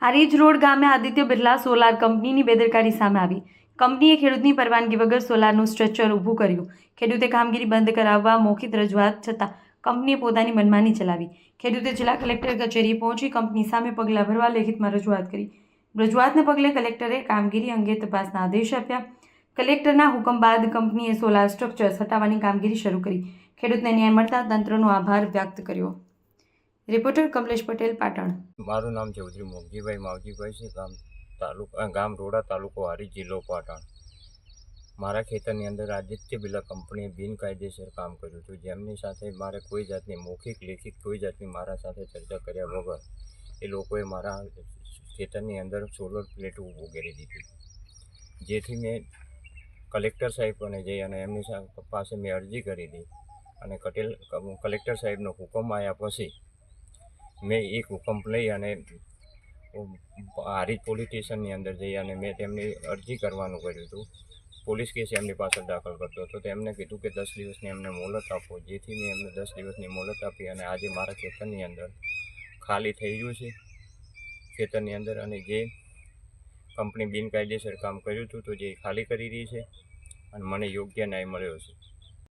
Harij road ગામે Aditya Birla solar કંપનીની બેદરકારી સામે આવી। કંપનીએ ખેડૂતની પરવાનગી વગર સોલારનું સ્ટ્રક્ચર ઊભું કર્યું। ખેડૂતે કામગીરી બંધ કરાવવા મૌખિક રજૂઆત છતાં કંપનીએ પોતાની મનમાની ચલાવી। ખેડૂતે જિલ્લા કલેક્ટર કચેરીએ પહોંચી કંપની સામે પગલાં ભરવા લેખિતમાં રજૂઆત કરી। રજૂઆતને પગલે કલેક્ટરે કામગીરી અંગે તપાસના આદેશ આપ્યા। કલેક્ટરના હુકમ બાદ કંપનીએ સોલાર સ્ટ્રક્ચર્સ હટાવવાની કામગીરી શરૂ કરી। ખેડૂતને ન્યાય મળતા તંત્રનો આભાર વ્યક્ત કર્યો। રિપોર્ટર કમલેશ પટેલ, પાટણ। મારું નામ ચૌધરી મોગજીભાઈ માવજીભાઈ છે। ગામ રોડા, તાલુકો હારીજ, જિલ્લો પાટણ। મારા ખેતરની અંદર આદિત્ય બિરલા કંપનીએ બિનકાયદેસર કામ કર્યું હતું, જેમની સાથે મારે કોઈ જાતની મૌખિક લેખિત કોઈ જાતની મારા સાથે ચર્ચા કર્યા વગર એ લોકોએ મારા ખેતરની અંદર સોલર પ્લેટો ઉગાડી દીધી, જેથી મેં કલેક્ટર સાહેબને જઈ અને એમની પાસે મેં અરજી કરી હતી અને કલેક્ટર સાહેબનો હુકમ આવ્યા પછી મેં એક હુકમ લઈ અને હારીજ પોલીસ સ્ટેશનની અંદર જઈ અને મેં તેમની અરજી કરવાનું કર્યું હતું। પોલીસ કેસ એમની પાછળ દાખલ કરતો હતો, તો એમને કીધું કે 10 દિવસની એમને મોહલત આપો, જેથી મેં એમને 10 દિવસની મોહલત આપી અને આજે મારા ખેતરની અંદર ખાલી થઈ ગયું છે ખેતરની અંદર, અને જે કંપની બિનકાયદેસર કામ કર્યું હતું તો જે ખાલી કરી રહી છે અને મને યોગ્ય ન્યાય મળ્યો છે।